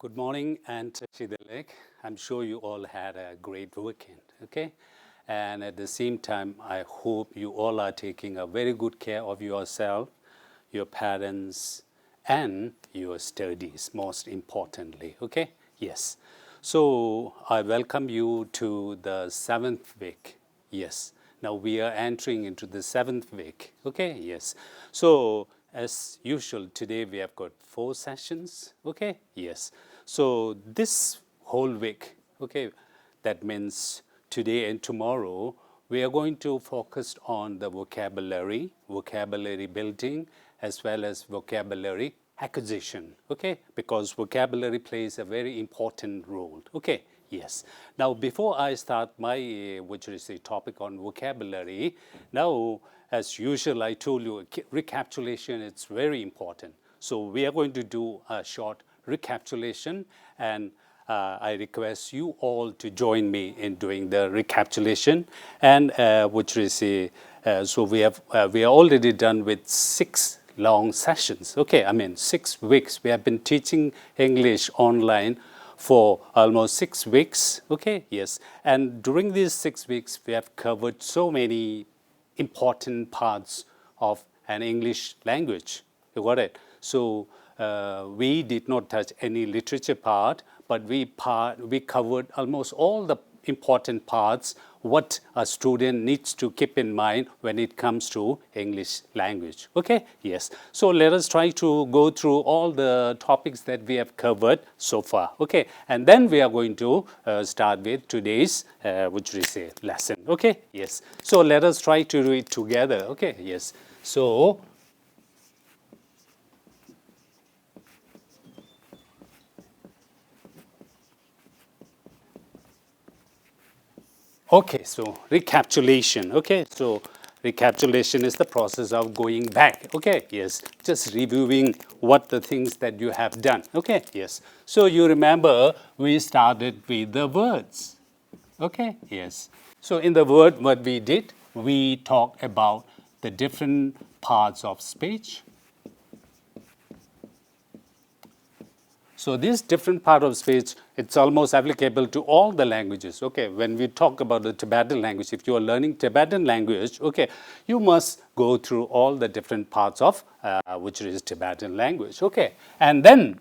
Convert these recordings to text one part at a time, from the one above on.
Good morning and Shidalek. I'm sure you all had a great weekend, okay? And at the same time, I hope you all are taking a very good care of yourself, your parents, and your studies, most importantly, okay? Yes. So I welcome you to the 7th week. Yes. Now we are entering into the 7th week, okay? Yes. So as usual, today we have got 4 sessions, okay? Yes. So this whole week, okay, that means today and tomorrow, we are going to focus on the vocabulary building, as well as vocabulary acquisition, okay? Because vocabulary plays a very important role, okay? Yes. Now, before I start my, which is a topic on vocabulary, now, as usual, I told you, recapitulation, it's very important. So we are going to do a short recapitulation, and I request you all to join me in doing the recapitulation, and which is a, so we are already done with 6 long sessions. Okay, I mean 6 weeks. We have been teaching English online for almost 6 weeks. Okay, yes, and during these 6 weeks, we have covered so many important parts of an English language. You got it? So we did not touch any literature part, but we covered almost all the important parts what a student needs to keep in mind when it comes to English language. Okay? Yes. So let us try to go through all the topics that we have covered so far. Okay? And then we are going to start with today's, which is a lesson. Okay? Yes. So let us try to do it together. Okay? Yes. So okay, so recapitulation. Okay, so recapitulation is the process of going back. Okay, yes, just reviewing what the things that you have done. Okay, yes. So you remember we started with the words. Okay, yes. So in the word, what we did, we talked about the different parts of speech. So this different part of speech, it's almost applicable to all the languages. Okay, when we talk about the Tibetan language, if you are learning Tibetan language, okay, you must go through all the different parts of which is Tibetan language. Okay, and then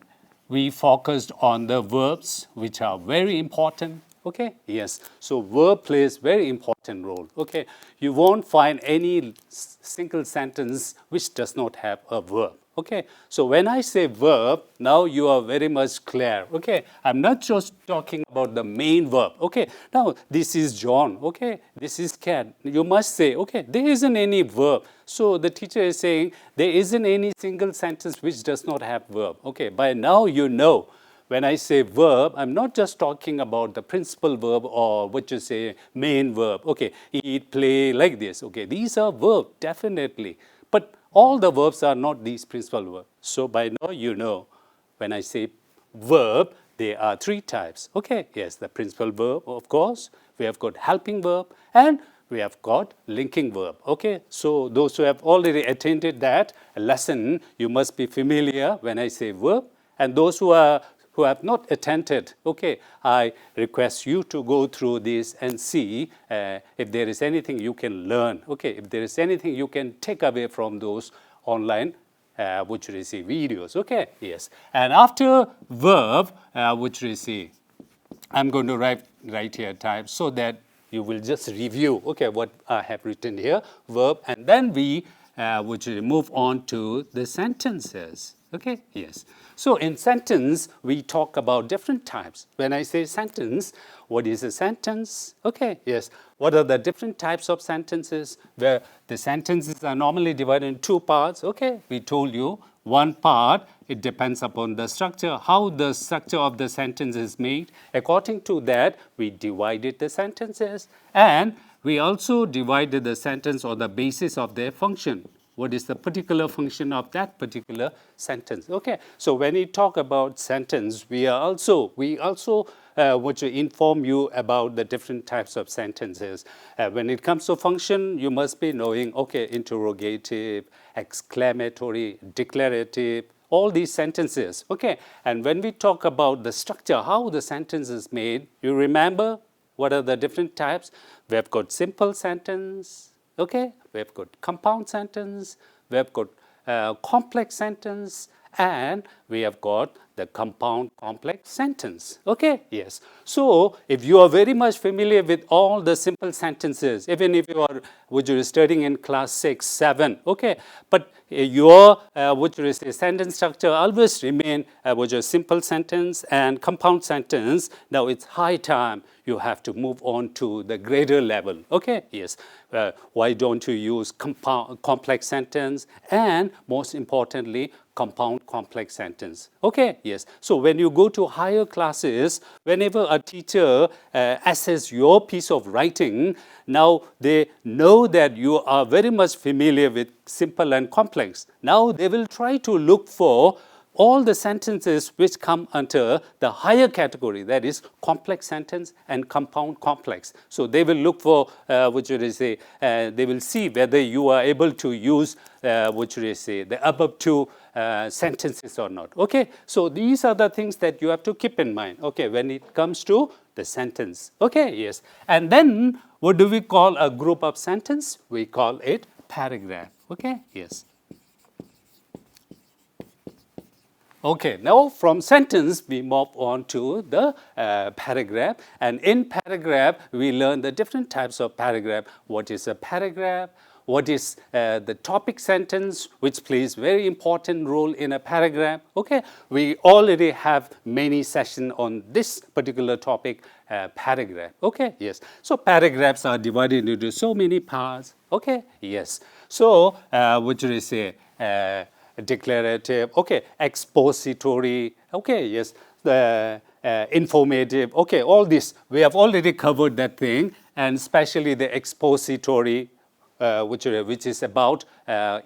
we focused on the verbs, which are very important. Okay, yes. So verb plays very important role. Okay, you won't find any single sentence which does not have a verb. Okay, so when I say verb, now you are very much clear. Okay, I'm not just talking about the main verb. Okay, now this is John. Okay, this is cat. You must say, okay, there isn't any verb. So the teacher is saying there isn't any single sentence which does not have verb. Okay, by now you know. When I say verb, I'm not just talking about the principal verb or what you say main verb. Okay, eat, play, like this. Okay, these are verbs, definitely. But all the verbs are not these principal verbs. So by now you know, when I say verb, there are 3 types. Okay, yes, the principal verb, of course. We have got helping verb, and we have got linking verb. Okay, so those who have already attended that lesson, you must be familiar when I say verb. And those who have not attended, okay, I request you to go through this and see if there is anything you can learn, okay, if there is anything you can take away from those online which receive videos, okay, yes. And after verb, which receive, I'm going to write here type so that you will just review, okay, what I have written here, verb, and then we which move on to the sentences. Okay, yes. So in sentence, we talk about different types. When I say sentence, what is a sentence? Okay, yes. What are the different types of sentences? Where the sentences are normally divided in 2 parts. Okay, we told you one part, it depends upon the structure, how the structure of the sentence is made. According to that, we divided the sentences, and we also divided the sentence on the basis of their function. What is the particular function of that particular sentence? Okay, so when we talk about sentence, we also want to inform you about the different types of sentences. When it comes to function, you must be knowing, okay, interrogative, exclamatory, declarative, all these sentences, okay? And when we talk about the structure, how the sentence is made, you remember what are the different types? We have got simple sentence, okay? We have got compound sentence, we have got complex sentence, and we have got the compound complex sentence, okay? Yes. So, if you are very much familiar with all the simple sentences, even if you are, which you are studying in class 6, 7, okay? But your, which is a sentence structure always remain, which is simple sentence and compound sentence. Now, it's high time you have to move on to the greater level, okay? Yes. Why don't you use complex sentence and, most importantly, compound complex sentence, okay? Yes. So when you go to higher classes, whenever a teacher assesses your piece of writing, now they know that you are very much familiar with simple and complex. Now they will try to look for all the sentences which come under the higher category, that is complex sentence and compound complex. So they will look for, which would say, they will see whether you are able to use, which would say, the above two sentences or not. Okay, so these are the things that you have to keep in mind, okay, when it comes to the sentence. Okay, yes. And then what do we call a group of sentence? We call it paragraph. Okay, yes. Okay, now from sentence we move on to the paragraph, and in paragraph we learn the different types of paragraph. What is a paragraph? What is the topic sentence, which plays very important role in a paragraph? Okay, we already have many sessions on this particular topic, paragraph. Okay, yes. So paragraphs are divided into so many parts. Okay, yes. So what do you say? Declarative, okay, expository, okay, yes, the informative, okay, all this, we have already covered that thing, and especially the expository, which is about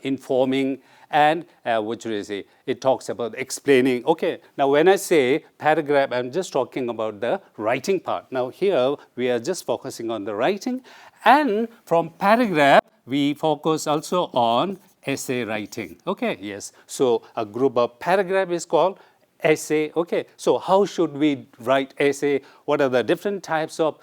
informing, and which is it talks about explaining. Okay, now when I say paragraph, I'm just talking about the writing part. Now here we are just focusing on the writing, and from paragraph we focus also on essay writing. Okay, yes. So a group of paragraph is called essay. Okay, so how should we write essay? What are the different types of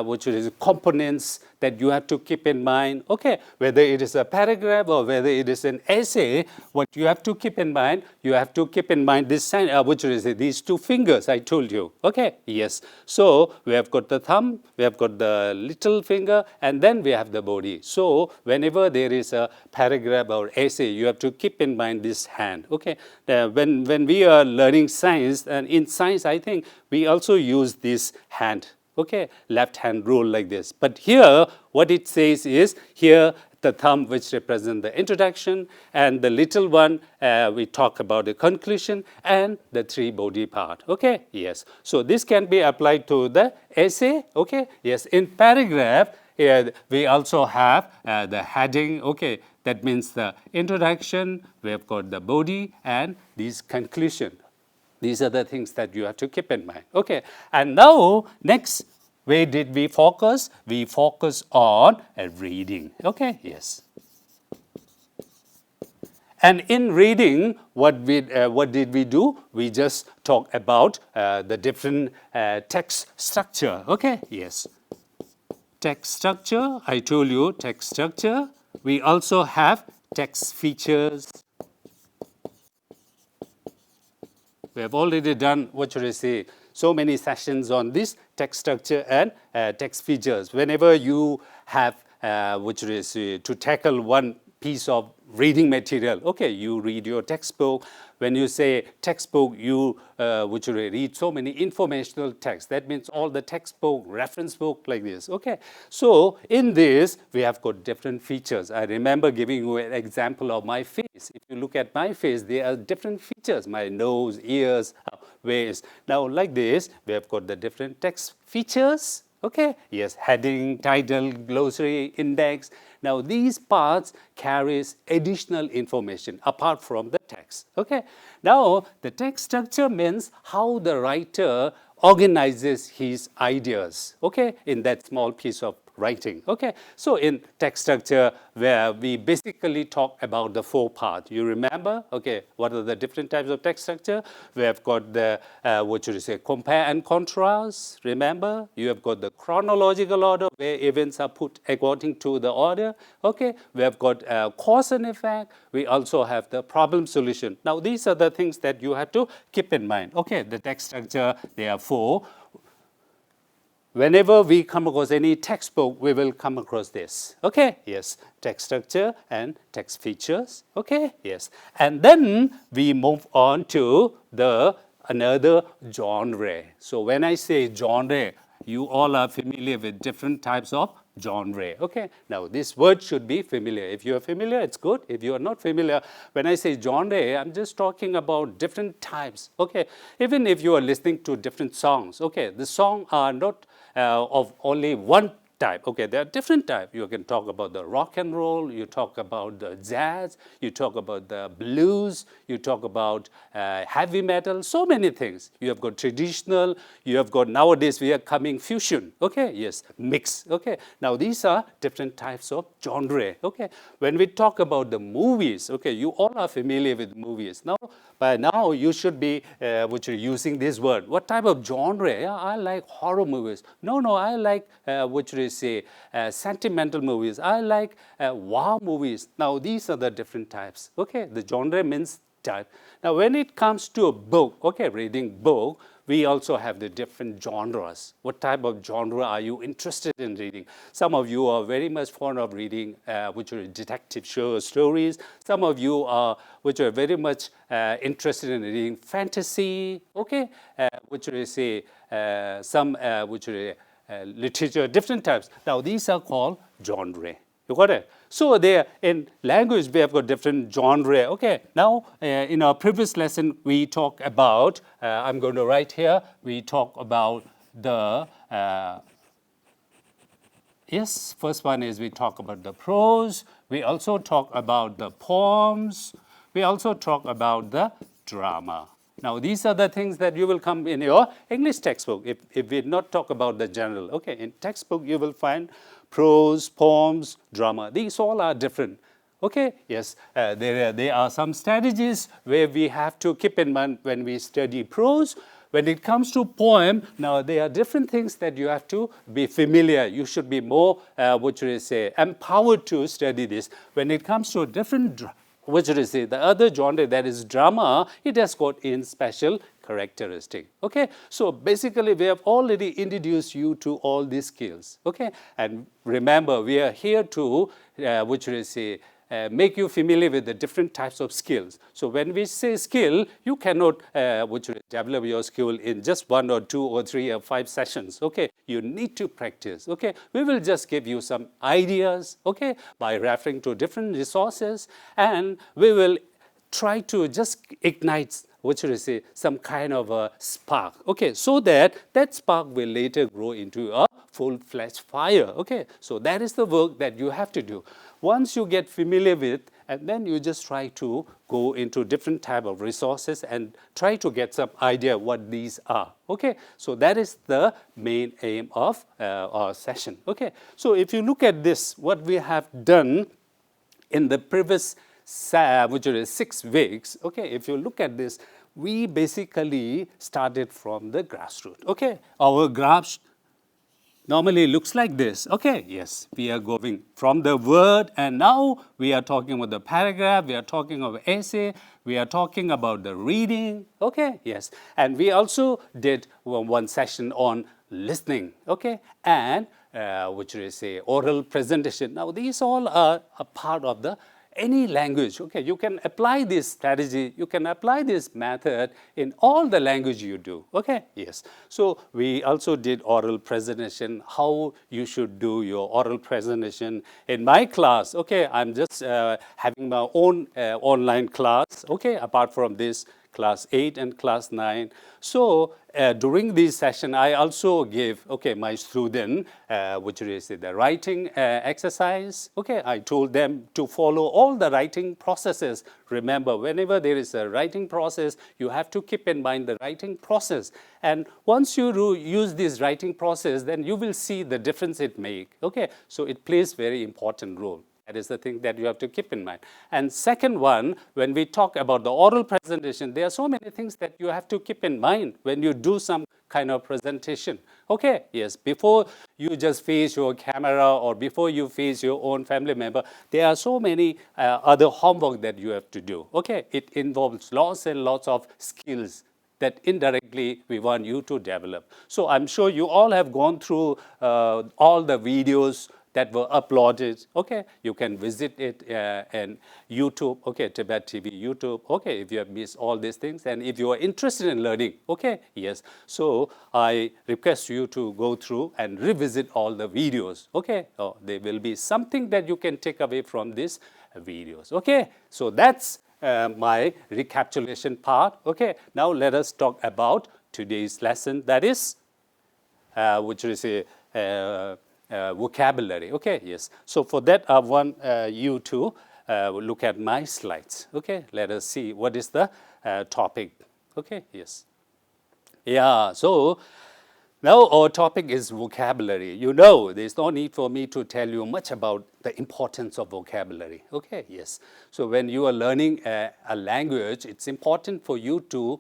which is components that you have to keep in mind? Okay, whether it is a paragraph or whether it is an essay, what you have to keep in mind, you have to keep in mind this which is these two fingers I told you. Okay, yes. So we have got the thumb, we have got the little finger, and then we have the body. So whenever there is a paragraph or essay, you have to keep in mind this hand. Okay, when we are learning science, and in science I think we also use this hand. Okay, left hand rule like this. But here, what it says is, here the thumb which represents the introduction, and the little one we talk about the conclusion, and the three body part. Okay, yes. So this can be applied to the essay. Okay, yes. In paragraph, we also have the heading. Okay, that means the introduction. We have got the body and this conclusion. These are the things that you have to keep in mind. Okay, and now next, where did we focus? We focus on reading. Okay, yes. And in reading, what did we do? We just talk about the different text structure. Okay, yes. Text structure, I told you text structure. We also have text features. We have already done, what should I say, so many sessions on this text structure and text features. Whenever you have, what should I say, to tackle one piece of reading material, okay, you read your textbook. When you say textbook, you which you read so many informational texts. That means all the textbook, reference book like this. Okay, so in this we have got different features. I remember giving you an example of my face. If you look at my face, there are different features: my nose, ears, waist. Now like this, we have got the different text features. Okay, yes, heading, title, glossary, index. Now these parts carries additional information apart from the text. Okay, now the text structure means how the writer organizes his ideas. Okay, in that small piece of writing. Okay, so in text structure, where we basically talk about the 4 parts. You remember? Okay, what are the different types of text structure? We have got the what should you say, compare and contrast. Remember, you have got the chronological order where events are put according to the order. Okay, we have got cause and effect. We also have the problem solution. Now, these are the things that you have to keep in mind. Okay, the text structure, there are 4. Whenever we come across any textbook, we will come across this. Okay, yes, text structure and text features. Okay, yes, and then we move on to the another genre. So when I say genre, you all are familiar with different types of genre. Okay, now this word should be familiar. If you are familiar, it's good. If you are not familiar, when I say genre, I'm just talking about different types. Okay, even if you are listening to different songs, okay, the songs are not of only one type. Okay, there are different types. You can talk about the rock and roll, you talk about the jazz, you talk about the blues, you talk about heavy metal, so many things. You have got traditional, you have got nowadays we are coming fusion. Okay, yes, mix. Okay, now these are different types of genre. Okay, when we talk about the movies, okay, you all are familiar with movies. Now, by now you should be using this word. What type of genre? Yeah, I like horror movies. No, I like sentimental movies. I like war movies. Now, these are the different types. Okay, the genre means type. Now, when it comes to a book, okay, reading book, we also have the different genres. What type of genre are you interested in reading? Some of you are very much fond of reading detective stories. Some of you are very much interested in reading fantasy. Okay, literature, different types. Now, these are called genre. You got it? So there in language, we have got different genre. Okay, now in our previous lesson, we talk about, I'm going to write here, we talk about the, first one is we talk about the prose. We also talk about the poems. We also talk about the drama. Now, these are the things that you will come in your English textbook. If we not talk about the general, okay, in textbook you will find prose, poems, drama. These all are different. Okay, yes, there are some strategies where we have to keep in mind when we study prose. When it comes to poem, now there are different things that you have to be familiar. You should be more, empowered to study this. When it comes to a different the other genre, that is drama, it has got in special characteristic. Okay, so basically we have already introduced you to all these skills. Okay, and remember we are here to make you familiar with the different types of skills. So when we say skill, you cannot develop your skill in just 1 or 2 or 3 or 5 sessions. Okay, you need to practice. Okay, we will just give you some ideas. Okay, by referring to different resources, and we will try to just ignite some kind of a spark. Okay, so that spark will later grow into a full-fledged fire. Okay, so that is the work that you have to do. Once you get familiar with, and then you just try to go into different type of resources and try to get some idea what these are. Okay, so that is the main aim of our session. Okay, so if you look at this, what we have done in the previous 6 weeks, okay, if you look at this, we basically started from the grassroots. Okay, our graph normally looks like this. Okay, yes, we are going from the word, and now we are talking about the paragraph, we are talking about essay, we are talking about the reading. Okay, yes, and we also did one session on listening. Okay, and oral presentation. Now, these all are a part of the any language. Okay, you can apply this strategy, you can apply this method in all the language you do. Okay, yes. So we also did oral presentation, how you should do your oral presentation. In my class, okay, I'm just having my own online class. Okay, apart from this class 8 and class 9. So during this session, I also give, my student, which is the writing exercise. I told them to follow all the writing processes. Remember, whenever there is a writing process, you have to keep in mind the writing process. And once you use this writing process, then you will see the difference it makes. So it plays very important role. That is the thing that you have to keep in mind. And second one, when we talk about the oral presentation, there are so many things that you have to keep in mind when you do some kind of presentation. Yes, before you just face your camera or before you face your own family member, there are so many other homework that you have to do. It involves lots and lots of skills that indirectly we want you to develop. So I'm sure you all have gone through all the videos that were uploaded. You can visit it in YouTube, Tibettv YouTube, if you have missed all these things. And if you are interested in learning, yes. So I request you to go through and revisit all the videos, there will be something that you can take away from these videos, So that's my recapitulation part, Now let us talk about today's lesson, that is, which is a vocabulary, yes. So for that, I want you to look at my slides, Let us see what is the topic, yes. Yeah, so now our topic is vocabulary. You know, there's no need for me to tell you much about the importance of vocabulary, yes. So when you are learning a language, it's important for you to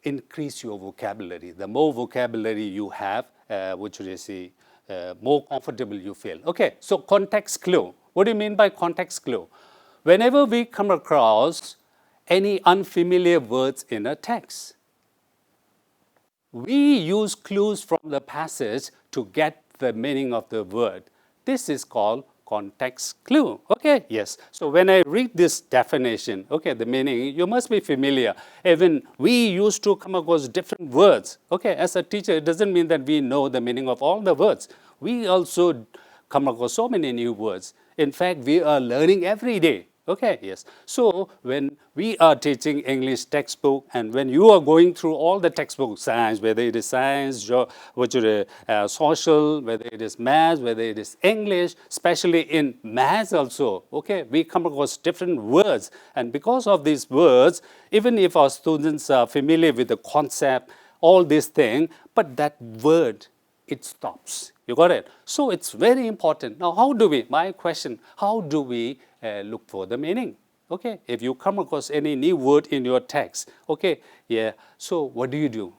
increase your vocabulary. The more vocabulary you have, more comfortable you feel. So context clue. What do you mean by context clue? Whenever we come across any unfamiliar words in a text, we use clues from the passage to get the meaning of the word. This is called context clue. Yes. So when I read this definition, the meaning, you must be familiar. Even we used to come across different words. As a teacher, it doesn't mean that we know the meaning of all the words. We also come across so many new words. In fact, we are learning every day. Yes. So when we are teaching English textbook and when you are going through all the textbook science, whether it is science, social, whether it is math, whether it is English, especially in math also, we come across different words. And because of these words, even if our students are familiar with the concept, all these things, but that word, it stops. You got it? So it's very important. Now, my question, how do we look for the meaning? If you come across any new word in your text, so what do you do?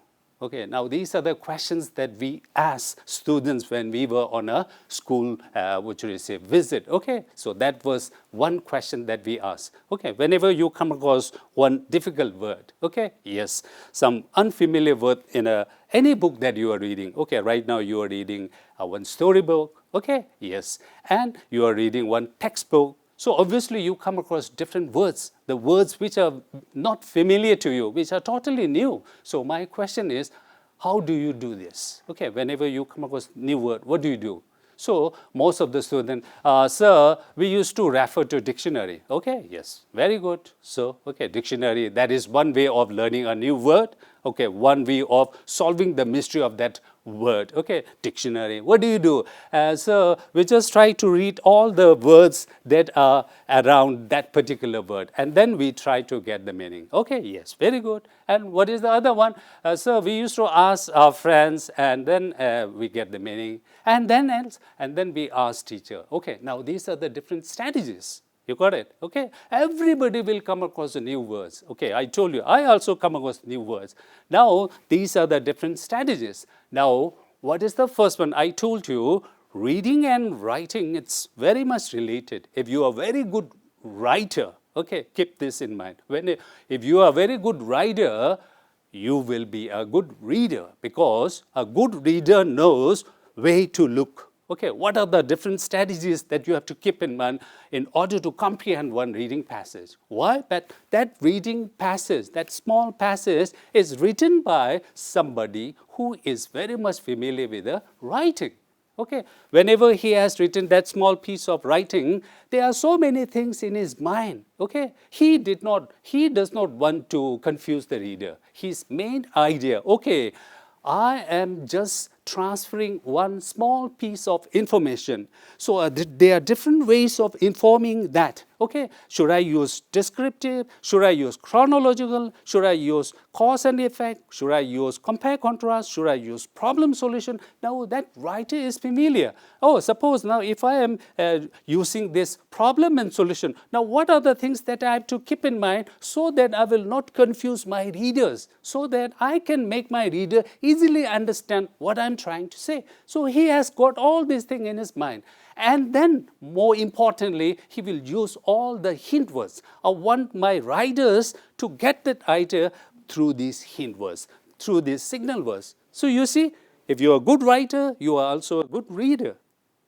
Now these are the questions that we ask students when we were on a school, visit, So that was one question that we asked, Whenever you come across one difficult word, Yes, some unfamiliar word in any book that you are reading, Right now you are reading one storybook, Yes, and you are reading one textbook. So obviously you come across different words, the words which are not familiar to you, which are totally new. So my question is, how do you do this? Whenever you come across new word, what do you do? So most of the students, sir, we used to refer to dictionary. Yes, very good. So, dictionary, that is one way of learning a new word. One way of solving the mystery of that word. Dictionary. What do you do? So we just try to read all the words that are around that particular word, and then we try to get the meaning. Yes, very good. And what is the other one? So we used to ask our friends, and then we get the meaning, and then else, and then we ask teacher. Now these are the different strategies. You got it? Everybody will come across the new words. I told you, I also come across new words. Now, these are the different strategies. Now, what is the first one? I told you, reading and writing, it's very much related. If you are a very good writer, keep this in mind. If you are a very good writer, you will be a good reader, because a good reader knows where to look. What are the different strategies that you have to keep in mind in order to comprehend one reading passage? Why? But that reading passage, that small passage, is written by somebody who is very much familiar with the writing. Okay, whenever he has written that small piece of writing, there are so many things in his mind. Okay, he does not want to confuse the reader. His main idea, okay, I am just transferring one small piece of information. So there are different ways of informing that. Okay, should I use descriptive? Should I use chronological? Should I use cause and effect? Should I use compare contrast? Should I use problem solution? Now that writer is familiar. Oh, suppose now if I am using this problem and solution, now what are the things that I have to keep in mind so that I will not confuse my readers, so that I can make my reader easily understand what I'm trying to say. So he has got all these things in his mind. And then, more importantly, he will use all the hint words. I want my writers to get that idea through these hint words, through these signal words. So you see, if you're a good writer, you are also a good reader.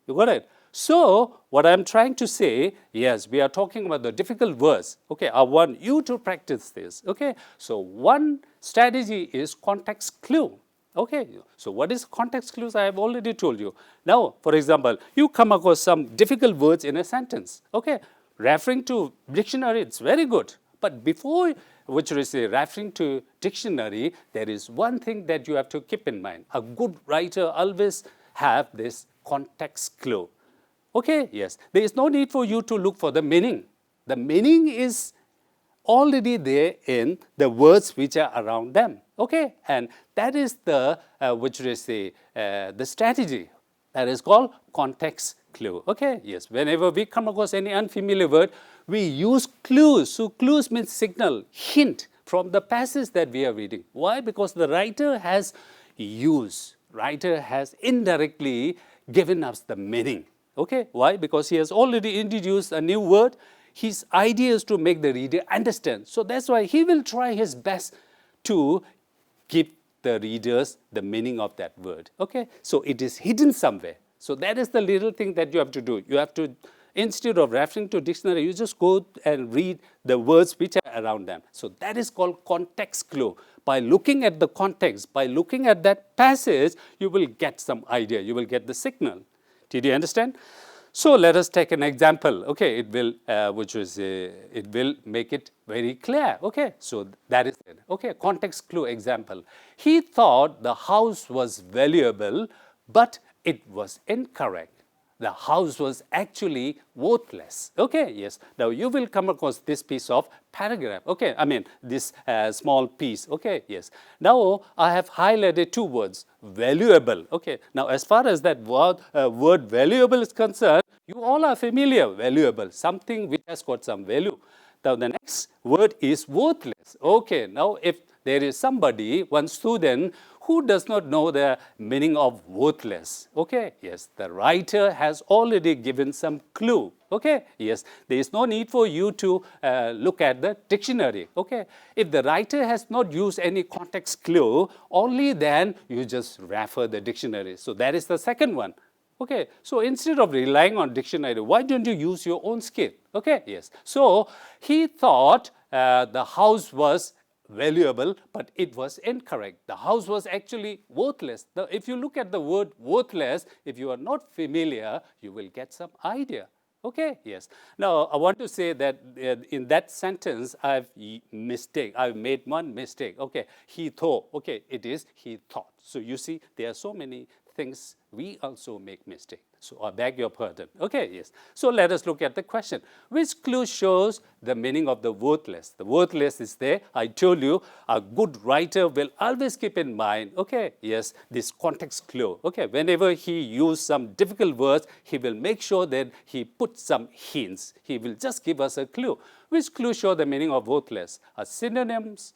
You got it? So, what I'm trying to say, yes, we are talking about the difficult words. Okay, I want you to practice this. Okay, so one strategy is context clue. Okay, so what is context clues? I have already told you. Now, for example, you come across some difficult words in a sentence. Okay, referring to dictionary, it's very good. But before, which is referring to dictionary, there is one thing that you have to keep in mind. A good writer always have this context clue. Okay, yes, there is no need for you to look for the meaning. The meaning is already there in the words which are around them. Okay, and that is the the strategy that is called context clue. Okay, yes, whenever we come across any unfamiliar word, we use clues. So clues means signal, hint from the passage that we are reading. Why? Because the writer has indirectly given us the meaning. Okay, why? Because he has already introduced a new word. His idea is to make the reader understand. So that's why he will try his best to give the readers the meaning of that word. Okay, so it is hidden somewhere. So that is the little thing that you have to do. You have to, instead of referring to dictionary, you just go and read the words which are around them. So that is called context clue. By looking at the context, by looking at that passage, you will get some idea. You will get the signal. Did you understand? So let us take an example. Okay, it will, it will make it very clear. Okay, so that is it. Okay, context clue example. He thought the house was valuable, but it was incorrect. The house was actually worthless. Okay, yes. Now you will come across this piece of paragraph. Okay, I mean this small piece. Okay, yes. Now I have highlighted two words, valuable. Okay, now as far as that word valuable is concerned, you all are familiar, valuable, something which has got some value. Now the next word is worthless. Okay, now if there is somebody, one student, who does not know the meaning of worthless. Okay, yes, the writer has already given some clue. Okay, yes, there is no need for you to look at the dictionary. Okay, if the writer has not used any context clue, only then you just refer the dictionary. So that is the second one. Okay, so instead of relying on dictionary, why don't you use your own skill? Okay, yes. So he thought the house was valuable, but it was incorrect. The house was actually worthless. If you look at the word worthless, if you are not familiar, you will get some idea. Okay, yes. Now, I want to say that in that sentence, I've made one mistake. Okay, he thought. Okay, it is he thought. So you see, there are so many things we also make mistake. So I beg your pardon. Okay, yes. So let us look at the question. Which clue shows the meaning of the worthless? The worthless is there. I told you a good writer will always keep in mind, okay, yes, this context clue. Okay, whenever he uses some difficult words, he will make sure that he puts some hints. He will just give us a clue. Which clue show the meaning of worthless? Synonyms,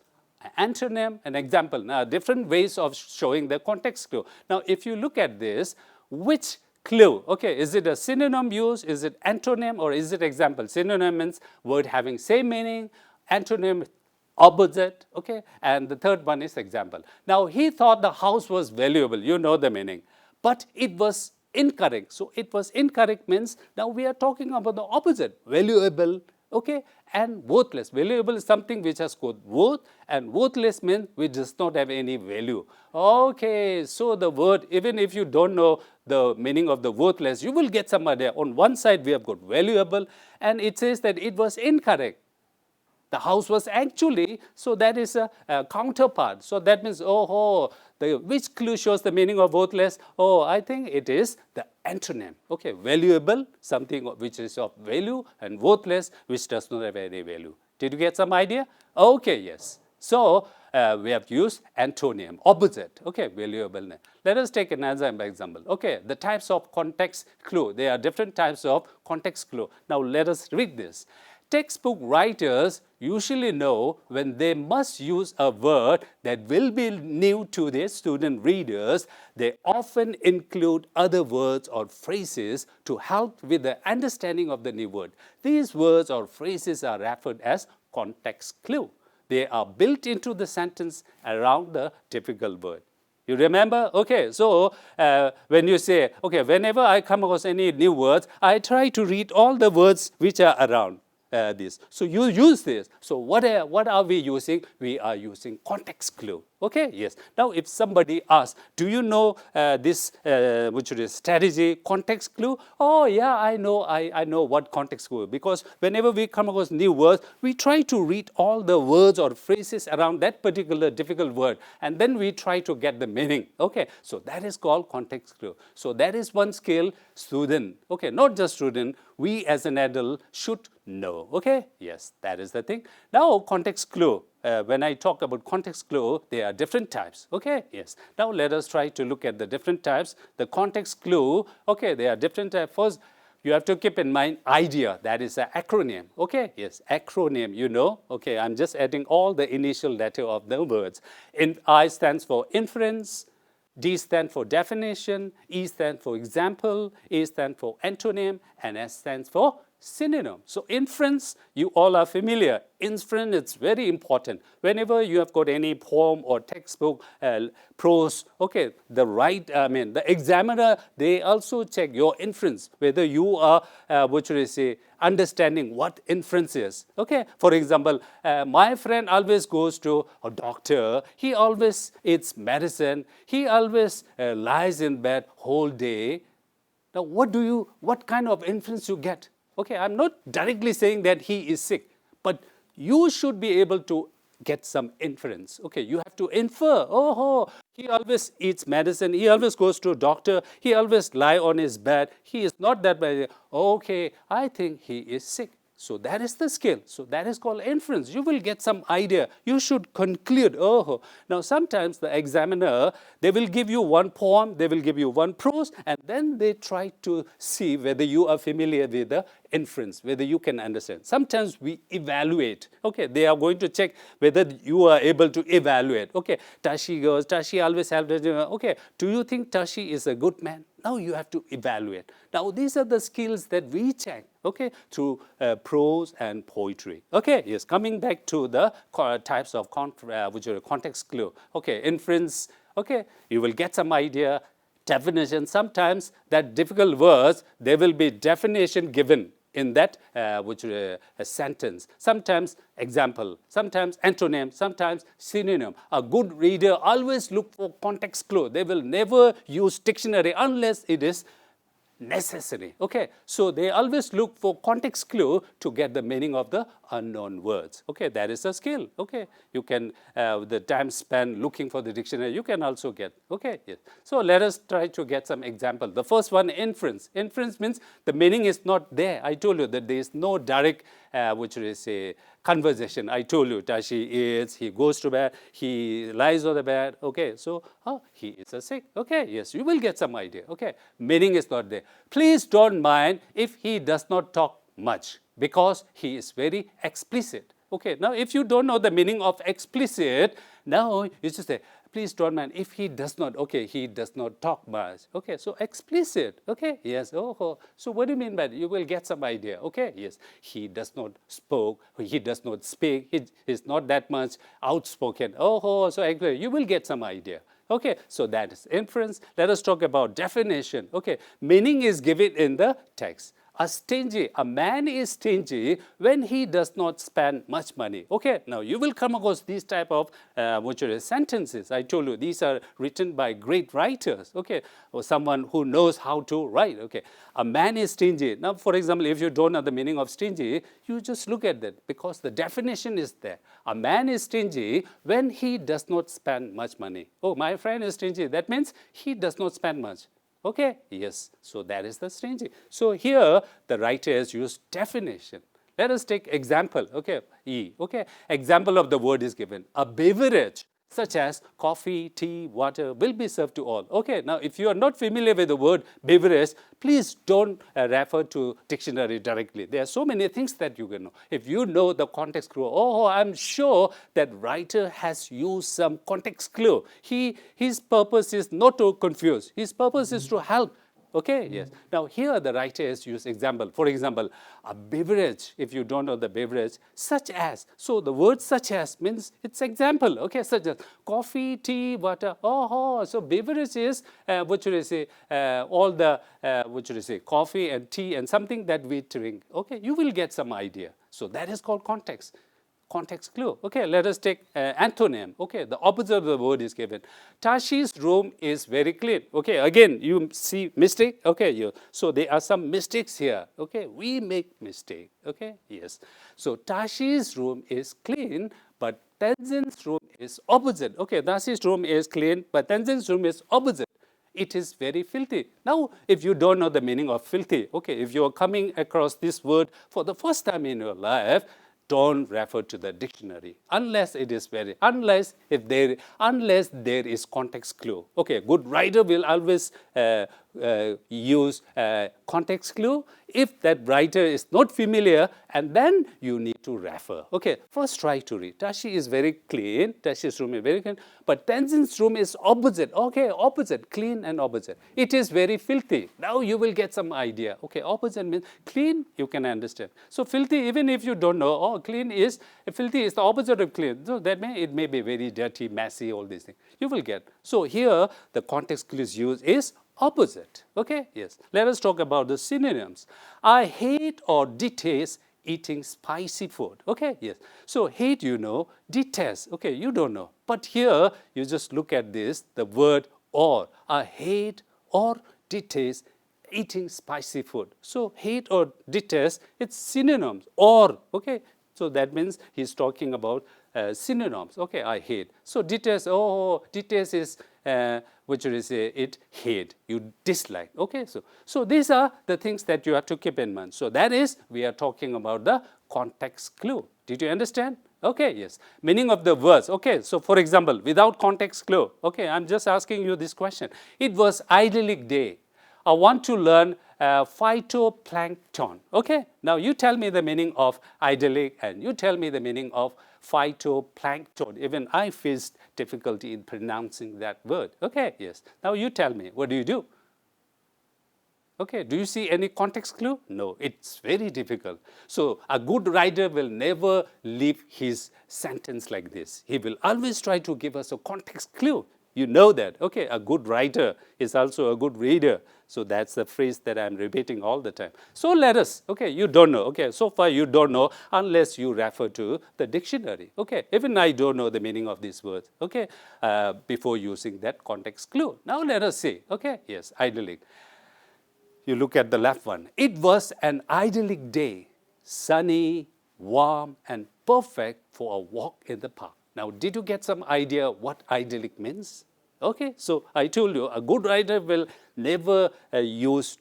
antonym, an example. Now, different ways of showing the context clue. Now, if you look at this, which clue? Okay, is it a synonym use? Is it antonym or is it example? Synonym means word having same meaning. Antonym, opposite. Okay, and the third one is example. Now, he thought the house was valuable. You know the meaning, but it was incorrect. So, it was incorrect means now we are talking about the opposite. Valuable okay, and worthless. Valuable is something which has got worth, and worthless means which does not have any value. Okay, so the word, even if you don't know the meaning of the worthless, you will get some idea. On one side, we have got valuable, and it says that it was incorrect. The house was actually, so that is a counterpart. So that means, which clue shows the meaning of worthless? Oh, I think it is the antonym. Okay, valuable, something which is of value, and worthless, which does not have any value. Did you get some idea? Okay, yes. So we have used antonym, opposite. Okay, valuable. Let us take another example. Okay, the types of context clue. There are different types of context clue. Now let us read this. Textbook writers usually know when they must use a word that will be new to their student readers. They often include other words or phrases to help with the understanding of the new word. These words or phrases are referred as context clue. They are built into the sentence around the typical word. You remember? Okay, so when you say, okay, whenever I come across any new words, I try to read all the words which are around this. So you use this. So what are we using? We are using context clue. Okay, yes. Now if somebody asks, do you know this which is strategy, context clue? Oh yeah, I know what context clue, because whenever we come across new words, we try to read all the words or phrases around that particular difficult word, and then we try to get the meaning. Okay, so that is called context clue. So that is one skill student, okay, not just student, we as an adult should know. Okay, yes, that is the thing. Now context clue. When I talk about context clue, there are different types. Okay, yes. Now let us try to look at the different types. The context clue, okay, there are different types. First, you have to keep in mind idea, that is an acronym. Okay, yes, acronym, you know. Okay, I'm just adding all the initial letter of the words. I stands for inference, D stands for definition, E stands for example, A stands for antonym, and S stands for synonym. So inference, you all are familiar. Inference is very important. Whenever you have got any poem or textbook, prose, okay, the examiner, they also check your inference, whether you are, understanding what inference is. Okay, for example, my friend always goes to a doctor. He always eats medicine. He always lies in bed whole day. Now, what kind of inference you get? Okay, I'm not directly saying that he is sick, but you should be able to get some inference. Okay, you have to infer, he always eats medicine, he always goes to a doctor, he always lie on his bed, he is not that bad. Okay, I think he is sick. So that is the skill. So that is called inference. You will get some idea. You should conclude. Now sometimes the examiner, they will give you one poem, they will give you one prose, and then they try to see whether you are familiar with the inference, whether you can understand. Sometimes we evaluate. Okay, they are going to check whether you are able to evaluate. Okay, Tashi always helped us. Okay, do you think Tashi is a good man? Now you have to evaluate. Now these are the skills that we check, okay, through prose and poetry. Okay, yes, coming back to the types of which are context clue. Okay, inference, okay, you will get some idea. Definition, sometimes that difficult words, there will be definition given in that a sentence. Sometimes example, sometimes antonym, sometimes synonym. A good reader always look for context clue. They will never use dictionary unless it is necessary. Okay, so they always look for context clue to get the meaning of the unknown words. Okay, that is a skill. Okay, you can the time spent looking for the dictionary, you can also get. Okay, yes. So let us try to get some example. The first one, inference. Inference means the meaning is not there. I told you that there is no direct conversation. I told you, Tashi eats, he goes to bed, he lies on the bed. Okay, so he is a sick. Okay, yes, you will get some idea. Okay, meaning is not there. Please don't mind if he does not talk much, because he is very explicit. Okay, now if you don't know the meaning of explicit, now you just say, please don't mind if he does not, okay, he does not talk much. Okay, so explicit, okay, yes, so what do you mean by that? You will get some idea, okay, yes, he does not speak, he is not that much outspoken, so you will get some idea. Okay, so that is inference. Let us talk about definition. Okay, meaning is given in the text. a man is stingy when he does not spend much money. Okay, now you will come across these type of sentences. I told you these are written by great writers, okay, or someone who knows how to write. Okay, a man is stingy. Now, for example, if you don't know the meaning of stingy, you just look at that because the definition is there. A man is stingy when he does not spend much money. Oh, my friend is stingy. That means he does not spend much. Okay, yes, so that is the stingy. So here the writer has used definition. Let us take example, okay, E, okay. Example of the word is given. A beverage such as coffee, tea, water will be served to all. Okay, now if you are not familiar with the word beverage, please don't refer to dictionary directly. There are so many things that you can know. If you know the context clue, oh, I'm sure that writer has used some context clue. His purpose is not to confuse. His purpose is to help. Okay, yes. Now here the writer has used example. For example, a beverage, if you don't know the beverage, such as. So the word such as means it's example, okay, such as coffee, tea, water. Oh, so beverage is, all the, coffee and tea and something that we drink. Okay, you will get some idea. So that is called context. Context clue. Okay, let us take antonym. Okay, the opposite of the word is given. Tashi's room is very clean. Okay, again, you see mistake. Okay, so there are some mistakes here. Okay, we make mistake. Okay, yes. So Tashi's room is clean, but Tenzin's room is opposite. Okay, Tashi's room is clean, but Tenzin's room is opposite. It is very filthy. Now, if you don't know the meaning of filthy, okay, if you are coming across this word for the first time in your life, don't refer to the dictionary unless it is unless there is context clue. Okay, good writer will always use context clue if that writer is not familiar, and then you need to refer. Okay, first try to read. Tashi is very clean. Tashi's room is very clean, but Tenzin's room is opposite. Okay, opposite, clean and opposite. It is very filthy. Now you will get some idea. Okay, opposite means clean, you can understand. So filthy, even if you don't know, oh, filthy is the opposite of clean. So it may be very dirty, messy, all these things. You will get. So here the context clue used is opposite. Okay, yes. Let us talk about the synonyms. I hate or detest eating spicy food. Okay, yes. So hate, you know, detest, okay, you don't know. But here you just look at this, the word or. I hate or detest eating spicy food. So hate or detest, it's synonyms or. Okay, so that means he's talking about synonyms. Okay, I hate. So detest, detest is it hate, you dislike. Okay, so these are the things that you have to keep in mind. So that is, we are talking about the context clue. Did you understand? Okay, yes. Meaning of the words. Okay, so for example, without context clue, okay, I'm just asking you this question. It was idyllic day. I want to learn phytoplankton. Okay, now you tell me the meaning of idyllic and you tell me the meaning of phytoplankton. Even I faced difficulty in pronouncing that word. Okay, yes. Now you tell me, what do you do? Okay, do you see any context clue? No, it's very difficult. So a good writer will never leave his sentence like this. He will always try to give us a context clue. You know that. Okay, a good writer is also a good reader. So that's the phrase that I'm repeating all the time. So let us, okay, you don't know. Okay, so far you don't know unless you refer to the dictionary. Okay, even I don't know the meaning of these words. Okay, before using that context clue. Now let us see. Okay, yes, idyllic. You look at the left one. It was an idyllic day, sunny, warm, and perfect for a walk in the park. Now, did you get some idea what idyllic means? Okay, so I told you, a good writer will never use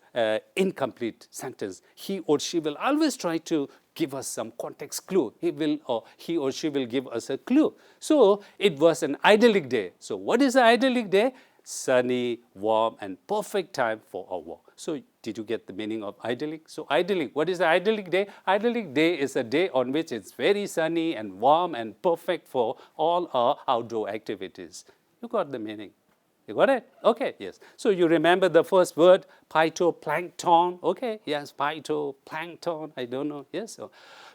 incomplete sentence. He or she will always try to give us some context clue. He or she will give us a clue. So, it was an idyllic day. So, what is an idyllic day? Sunny, warm, and perfect time for a walk. So, did you get the meaning of idyllic? So, idyllic, what is the idyllic day? Idyllic day is a day on which it's very sunny and warm and perfect for all our outdoor activities. You got the meaning. You got it? Okay, yes. So, you remember the first word, phytoplankton. Okay, yes, phytoplankton. I don't know. Yes. So,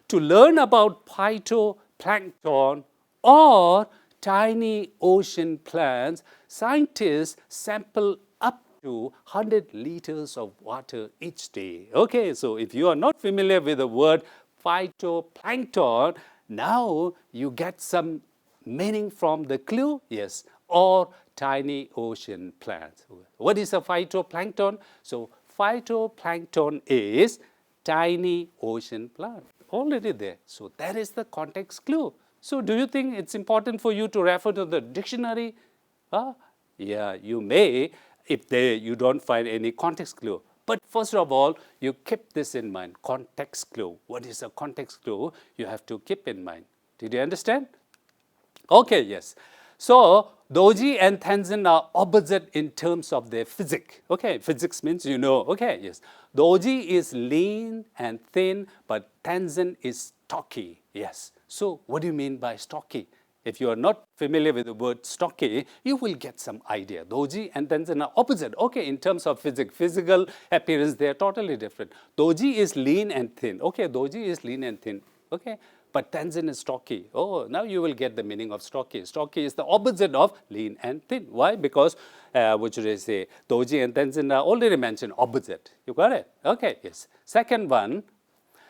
to learn about phytoplankton or tiny ocean plants, scientists sample up to 100 liters of water each day. Okay, so if you are not familiar with the word phytoplankton, now you get some meaning from the clue, yes, or tiny ocean plants. What is a phytoplankton? So phytoplankton is tiny ocean plant, already there. So that is the context clue. So do you think it's important for you to refer to the dictionary? Yeah, you may if you don't find any context clue. But first of all, you keep this in mind, context clue. What is a context clue? You have to keep in mind. Did you understand? Okay, yes. So, Doji and Tenzin are opposite in terms of their physics. Okay, physics means you know. Okay, yes. Doji is lean and thin, but Tenzin is stocky. Yes. So, what do you mean by stocky? If you are not familiar with the word stocky, you will get some idea. Doji and Tenzin are opposite. Okay, in terms of physical appearance, they are totally different. Doji is lean and thin. Okay, Doji is lean and thin. Okay, but Tenzin is stocky. Oh, now you will get the meaning of stocky. Stocky is the opposite of lean and thin. Why? Because, what should I say, Doji and Tenzin are already mentioned opposite. You got it? Okay, yes. Second one,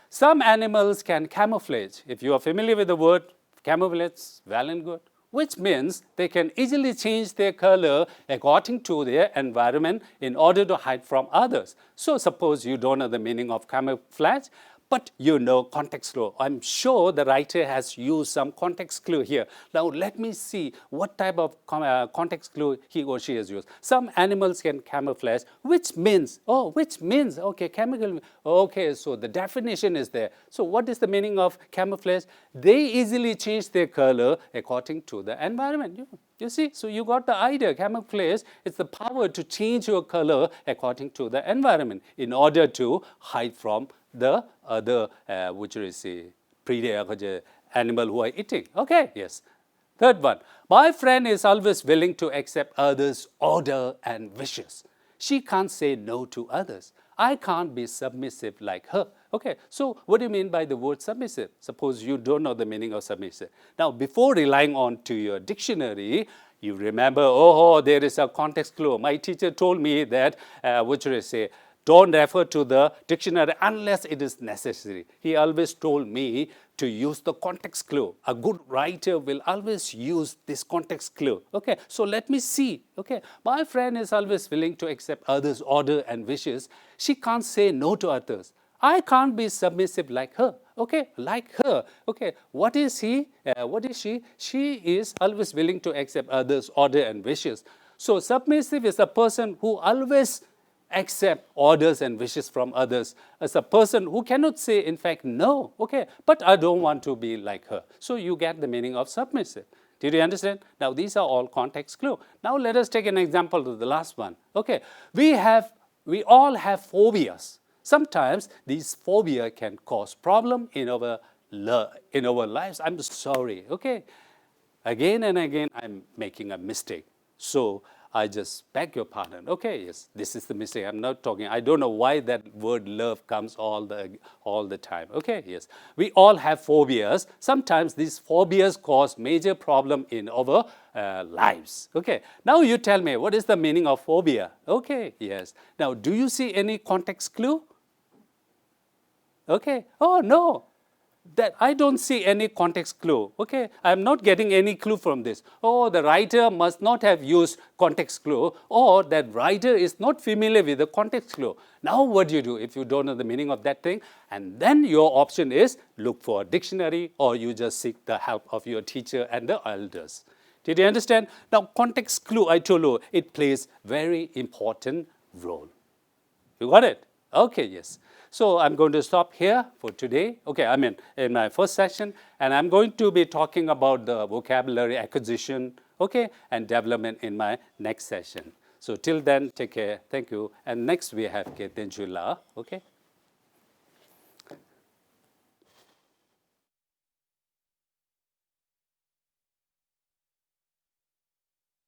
some animals can camouflage. If you are familiar with the word camouflage, well and good, which means they can easily change their color according to their environment in order to hide from others. So suppose you don't know the meaning of camouflage, but you know context clue. I'm sure the writer has used some context clue here. Now let me see what type of context clue he or she has used. Some animals can camouflage, which means, okay, chemical, okay, so the definition is there. So what is the meaning of camouflage? They easily change their color according to the environment. You see, so you got the idea. Camouflage is the power to change your color according to the environment in order to hide from the other, which is a predator animal who are eating. Okay, yes. Third one, my friend is always willing to accept others' order and wishes. She can't say no to others. I can't be submissive like her. Okay, so what do you mean by the word submissive? Suppose you don't know the meaning of submissive. Now, before relying on to your dictionary, you remember, there is a context clue. My teacher told me that, what should I say, don't refer to the dictionary unless it is necessary. He always told me to use the context clue. A good writer will always use this context clue. Okay, so let me see. Okay, my friend is always willing to accept others' order and wishes. She can't say no to others. I can't be submissive like her. Okay, like her. Okay, what is he? What is she? She is always willing to accept others' order and wishes. So submissive is a person who always accept orders and wishes from others, as a person who cannot say, in fact, no. Okay, but I don't want to be like her. So you get the meaning of submissive. Did you understand? Now, these are all context clue. Now, let us take an example of the last one. Okay, we all have phobias. Sometimes these phobia can cause problem in our lives. I'm sorry. Okay, again and again, I'm making a mistake. So I just beg your pardon. Okay, yes, this is the mistake. I'm not talking. I don't know why that word love comes all the time. Okay, yes. We all have phobias. Sometimes these phobias cause major problem in our lives. Okay, now you tell me, what is the meaning of phobia? Okay, yes. Now, do you see any context clue? Okay, oh no. That I don't see any context clue. Okay, I'm not getting any clue from this. Oh, the writer must not have used context clue, or that writer is not familiar with the context clue. Now, what do you do if you don't know the meaning of that thing? And then your option is look for a dictionary, or you just seek the help of your teacher and the elders. Did you understand? Now, context clue, I told you, it plays very important role. You got it? Okay, yes. So I'm going to stop here for today. Okay, I mean, in my first session, and I'm going to be talking about the vocabulary acquisition, okay, and development in my next session. So till then, take care. Thank you. And next we have Ketenjula, okay.